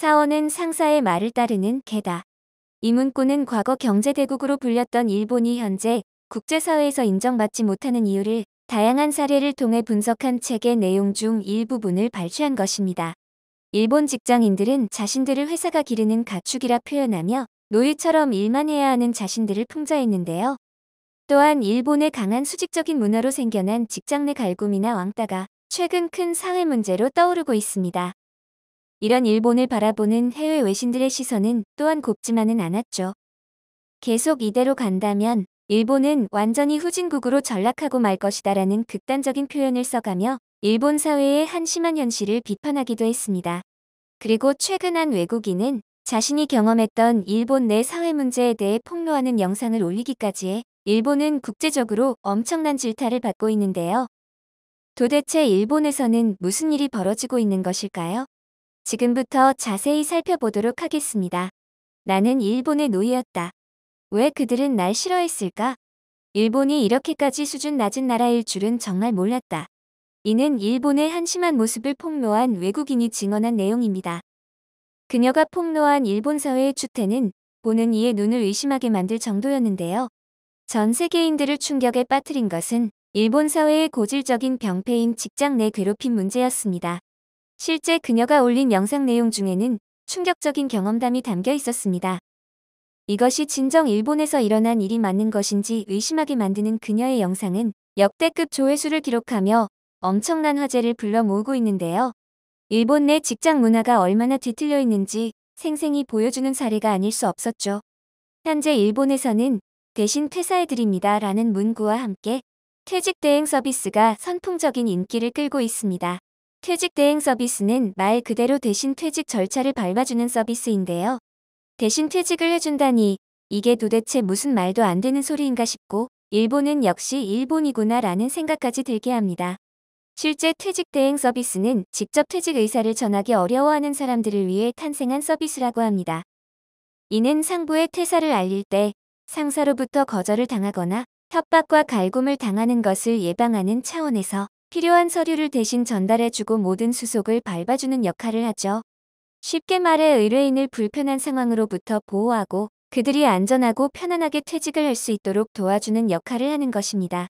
사원은 상사의 말을 따르는 개다. 이 문구는 과거 경제대국으로 불렸던 일본이 현재 국제사회에서 인정받지 못하는 이유를 다양한 사례를 통해 분석한 책의 내용 중 일부분을 발췌한 것입니다. 일본 직장인들은 자신들을 회사가 기르는 가축이라 표현하며 노예처럼 일만 해야 하는 자신들을 풍자했는데요. 또한 일본의 강한 수직적인 문화로 생겨난 직장 내 갈굼이나 왕따가 최근 큰 사회 문제로 떠오르고 있습니다. 이런 일본을 바라보는 해외 외신들의 시선은 또한 곱지만은 않았죠. 계속 이대로 간다면 일본은 완전히 후진국으로 전락하고 말 것이다라는 극단적인 표현을 써가며 일본 사회의 한심한 현실을 비판하기도 했습니다. 그리고 최근 한 외국인은 자신이 경험했던 일본 내 사회 문제에 대해 폭로하는 영상을 올리기까지 해 일본은 국제적으로 엄청난 질타를 받고 있는데요. 도대체 일본에서는 무슨 일이 벌어지고 있는 것일까요? 지금부터 자세히 살펴보도록 하겠습니다. 나는 일본의 노예였다. 왜 그들은 날 싫어했을까? 일본이 이렇게까지 수준 낮은 나라일 줄은 정말 몰랐다. 이는 일본의 한심한 모습을 폭로한 외국인이 증언한 내용입니다. 그녀가 폭로한 일본 사회의 추태는 보는 이의 눈을 의심하게 만들 정도였는데요. 전 세계인들을 충격에 빠뜨린 것은 일본 사회의 고질적인 병폐인 직장 내 괴롭힘 문제였습니다. 실제 그녀가 올린 영상 내용 중에는 충격적인 경험담이 담겨 있었습니다. 이것이 진정 일본에서 일어난 일이 맞는 것인지 의심하게 만드는 그녀의 영상은 역대급 조회수를 기록하며 엄청난 화제를 불러 모으고 있는데요. 일본 내 직장 문화가 얼마나 뒤틀려 있는지 생생히 보여주는 사례가 아닐 수 없었죠. 현재 일본에서는 대신 퇴사해드립니다 라는 문구와 함께 퇴직 대행 서비스가 선풍적인 인기를 끌고 있습니다. 퇴직 대행 서비스는 말 그대로 대신 퇴직 절차를 밟아주는 서비스인데요. 대신 퇴직을 해준다니 이게 도대체 무슨 말도 안 되는 소리인가 싶고 일본은 역시 일본이구나 라는 생각까지 들게 합니다. 실제 퇴직 대행 서비스는 직접 퇴직 의사를 전하기 어려워하는 사람들을 위해 탄생한 서비스라고 합니다. 이는 상부의 퇴사를 알릴 때 상사로부터 거절을 당하거나 협박과 갈굼을 당하는 것을 예방하는 차원에서 필요한 서류를 대신 전달해주고 모든 수속을 밟아주는 역할을 하죠. 쉽게 말해 의뢰인을 불편한 상황으로부터 보호하고 그들이 안전하고 편안하게 퇴직을 할 수 있도록 도와주는 역할을 하는 것입니다.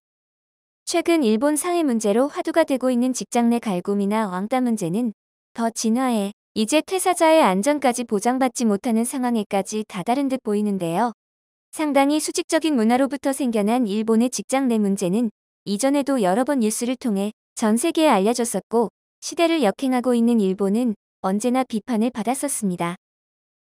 최근 일본 사회 문제로 화두가 되고 있는 직장 내 갈굼이나 왕따 문제는 더 진화해 이제 퇴사자의 안전까지 보장받지 못하는 상황에까지 다다른 듯 보이는데요. 상당히 수직적인 문화로부터 생겨난 일본의 직장 내 문제는 이전에도 여러 번 뉴스를 통해 전 세계에 알려졌었고 시대를 역행하고 있는 일본은 언제나 비판을 받았었습니다.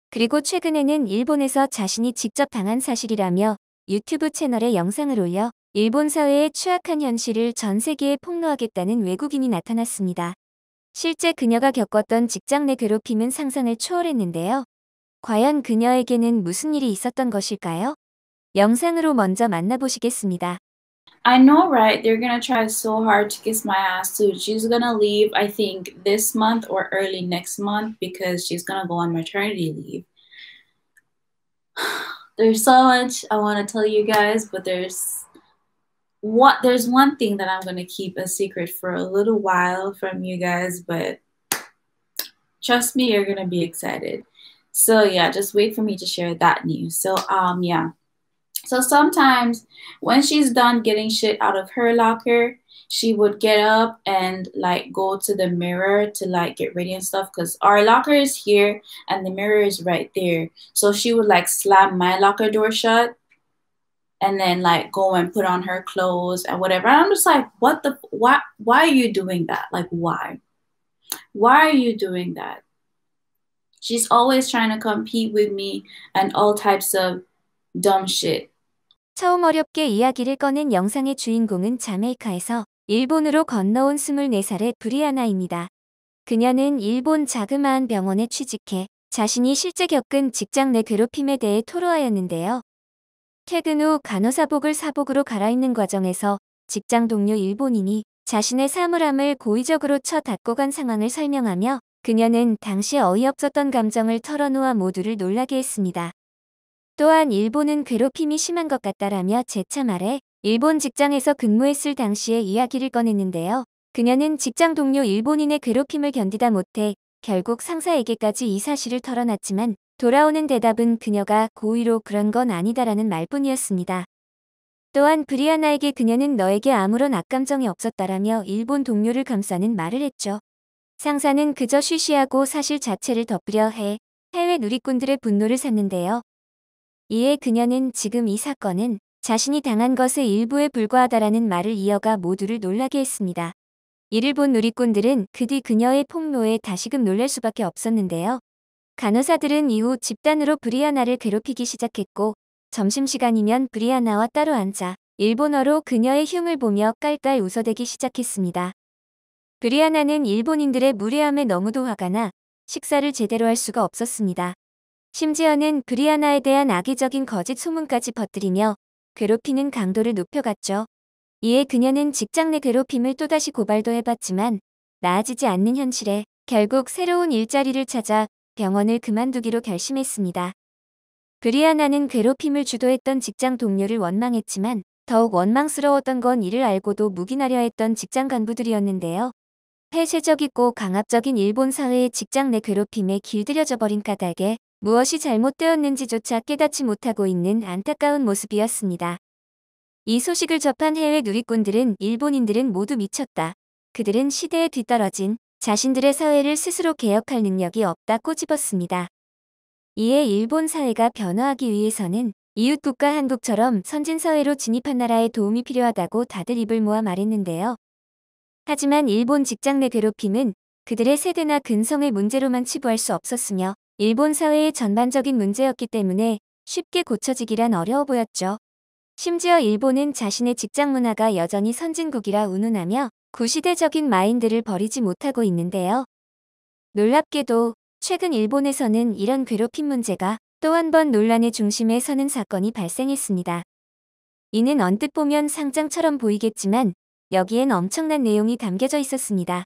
그리고 최근에는 일본에서 자신이 직접 당한 사실이라며 유튜브 채널에 영상을 올려 일본 사회의 추악한 현실을 전 세계에 폭로하겠다는 외국인이 나타났습니다. 실제 그녀가 겪었던 직장 내 괴롭힘은 상상을 초월했는데요. 과연 그녀에게는 무슨 일이 있었던 것일까요? 영상으로 먼저 만나보시겠습니다. I know, right? They're gonna try so hard to kiss my ass too. She's gonna leave, I think, this month or early next month because she's gonna go on maternity leave. There's so much I want to tell you guys, but there's one thing that I'm gonna keep a secret for a little while from you guys, but trust me, you're gonna be excited. So yeah, just wait for me to share that news. So yeah. So sometimes when she's done getting shit out of her locker, she would get up and like go to the mirror to like get ready and stuff because our locker is here and the mirror is right there. So she would like slam my locker door shut and then like go and put on her clothes and whatever. And I'm just like, why are you doing that? Like why? Why are you doing that? She's always trying to compete with me and all types of dumb shit. 처음 어렵게 이야기를 꺼낸 영상의 주인공은 자메이카에서 일본으로 건너온 24살의 브리아나입니다. 그녀는 일본 자그마한 병원에 취직해 자신이 실제 겪은 직장 내 괴롭힘에 대해 토로하였는데요. 퇴근 후 간호사복을 사복으로 갈아입는 과정에서 직장 동료 일본인이 자신의 사물함을 고의적으로 쳐 닫고 간 상황을 설명하며 그녀는 당시 어이없었던 감정을 털어놓아 모두를 놀라게 했습니다. 또한 일본은 괴롭힘이 심한 것 같다라며 재차 말해 일본 직장에서 근무했을 당시의 이야기를 꺼냈는데요. 그녀는 직장 동료 일본인의 괴롭힘을 견디다 못해 결국 상사에게까지 이 사실을 털어놨지만 돌아오는 대답은 그녀가 고의로 그런 건 아니다라는 말뿐이었습니다. 또한 브리아나에게 그녀는 너에게 아무런 악감정이 없었다라며 일본 동료를 감싸는 말을 했죠. 상사는 그저 쉬쉬하고 사실 자체를 덮으려 해 해외 누리꾼들의 분노를 샀는데요. 이에 그녀는 지금 이 사건은 자신이 당한 것의 일부에 불과하다라는 말을 이어가 모두를 놀라게 했습니다. 이를 본 누리꾼들은 그 뒤 그녀의 폭로에 다시금 놀랄 수밖에 없었는데요. 간호사들은 이후 집단으로 브리아나를 괴롭히기 시작했고 점심시간이면 브리아나와 따로 앉아 일본어로 그녀의 흉을 보며 깔깔 웃어대기 시작했습니다. 브리아나는 일본인들의 무례함에 너무도 화가 나 식사를 제대로 할 수가 없었습니다. 심지어는 브리아나에 대한 악의적인 거짓 소문까지 퍼뜨리며 괴롭히는 강도를 높여갔죠. 이에 그녀는 직장 내 괴롭힘을 또다시 고발도 해봤지만 나아지지 않는 현실에 결국 새로운 일자리를 찾아 병원을 그만두기로 결심했습니다. 브리아나는 괴롭힘을 주도했던 직장 동료를 원망했지만 더욱 원망스러웠던 건 이를 알고도 묵인하려 했던 직장 간부들이었는데요. 폐쇄적이고 강압적인 일본 사회의 직장 내 괴롭힘에 길들여져 버린 까닭에 무엇이 잘못되었는지조차 깨닫지 못하고 있는 안타까운 모습이었습니다. 이 소식을 접한 해외 누리꾼들은 일본인들은 모두 미쳤다. 그들은 시대에 뒤떨어진 자신들의 사회를 스스로 개혁할 능력이 없다 꼬집었습니다. 이에 일본 사회가 변화하기 위해서는 이웃국가 한국처럼 선진사회로 진입한 나라의 도움이 필요하다고 다들 입을 모아 말했는데요. 하지만 일본 직장 내 괴롭힘은 그들의 세대나 근성의 문제로만 치부할 수 없었으며 일본 사회의 전반적인 문제였기 때문에 쉽게 고쳐지기란 어려워 보였죠. 심지어 일본은 자신의 직장 문화가 여전히 선진국이라 운운하며 구시대적인 마인드를 버리지 못하고 있는데요. 놀랍게도 최근 일본에서는 이런 괴롭힘 문제가 또 한 번 논란의 중심에 서는 사건이 발생했습니다. 이는 언뜻 보면 상장처럼 보이겠지만 여기엔 엄청난 내용이 담겨져 있었습니다.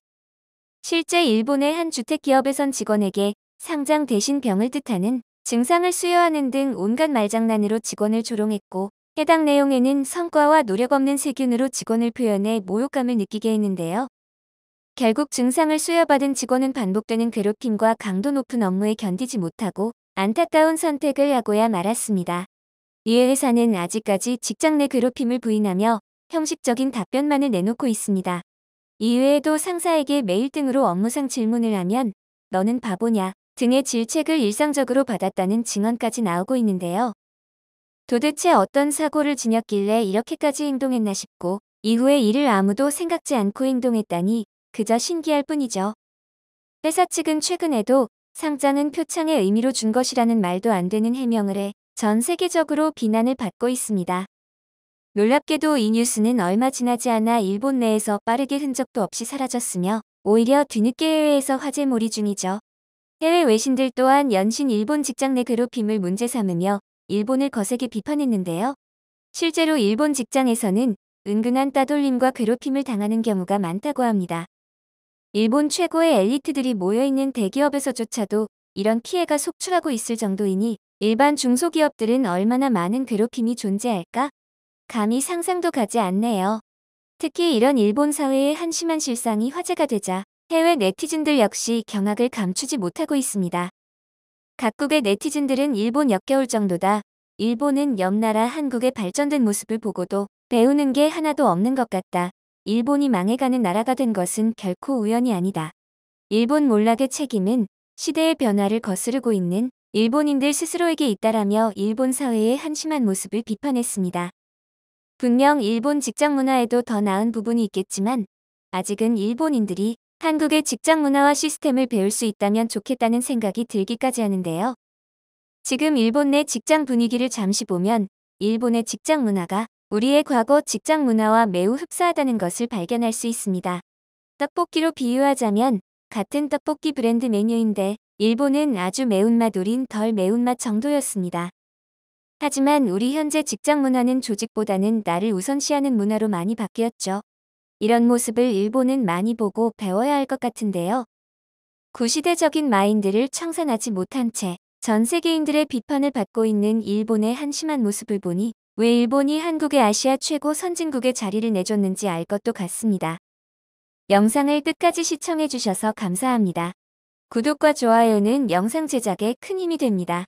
실제 일본의 한 주택기업에선 직원에게 상장 대신 병을 뜻하는 증상을 수여하는 등 온갖 말장난으로 직원을 조롱했고 해당 내용에는 성과와 노력 없는 세균으로 직원을 표현해 모욕감을 느끼게 했는데요. 결국 증상을 수여받은 직원은 반복되는 괴롭힘과 강도 높은 업무에 견디지 못하고 안타까운 선택을 하고야 말았습니다. 이에 회사는 아직까지 직장 내 괴롭힘을 부인하며 형식적인 답변만을 내놓고 있습니다. 이외에도 상사에게 메일 등으로 업무상 질문을 하면 너는 바보냐 등의 질책을 일상적으로 받았다는 증언까지 나오고 있는데요. 도대체 어떤 사고를 지녔길래 이렇게까지 행동했나 싶고 이후에 이를 아무도 생각지 않고 행동했다니 그저 신기할 뿐이죠. 회사 측은 최근에도 상장은 표창의 의미로 준 것이라는 말도 안 되는 해명을 해 전 세계적으로 비난을 받고 있습니다. 놀랍게도 이 뉴스는 얼마 지나지 않아 일본 내에서 빠르게 흔적도 없이 사라졌으며 오히려 뒤늦게 해외에서 화제몰이 중이죠. 해외 외신들 또한 연신 일본 직장 내 괴롭힘을 문제 삼으며 일본을 거세게 비판했는데요. 실제로 일본 직장에서는 은근한 따돌림과 괴롭힘을 당하는 경우가 많다고 합니다. 일본 최고의 엘리트들이 모여있는 대기업에서조차도 이런 피해가 속출하고 있을 정도이니 일반 중소기업들은 얼마나 많은 괴롭힘이 존재할까? 감히 상상도 가지 않네요. 특히 이런 일본 사회의 한심한 실상이 화제가 되자 해외 네티즌들 역시 경악을 감추지 못하고 있습니다. 각국의 네티즌들은 일본 역겨울 정도다. 일본은 옆나라 한국의 발전된 모습을 보고도 배우는 게 하나도 없는 것 같다. 일본이 망해가는 나라가 된 것은 결코 우연이 아니다. 일본 몰락의 책임은 시대의 변화를 거스르고 있는 일본인들 스스로에게 있다라며 일본 사회의 한심한 모습을 비판했습니다. 분명 일본 직장 문화에도 더 나은 부분이 있겠지만 아직은 일본인들이 한국의 직장 문화와 시스템을 배울 수 있다면 좋겠다는 생각이 들기까지 하는데요. 지금 일본 내 직장 분위기를 잠시 보면 일본의 직장 문화가 우리의 과거 직장 문화와 매우 흡사하다는 것을 발견할 수 있습니다. 떡볶이로 비유하자면 같은 떡볶이 브랜드 메뉴인데 일본은 아주 매운맛, 우린 덜 매운맛 정도였습니다. 하지만 우리 현재 직장 문화는 조직보다는 나를 우선시하는 문화로 많이 바뀌었죠. 이런 모습을 일본은 많이 보고 배워야 할 것 같은데요. 구시대적인 마인드를 청산하지 못한 채 전 세계인들의 비판을 받고 있는 일본의 한심한 모습을 보니 왜 일본이 한국의 아시아 최고 선진국의 자리를 내줬는지 알 것도 같습니다. 영상을 끝까지 시청해주셔서 감사합니다. 구독과 좋아요는 영상 제작에 큰 힘이 됩니다.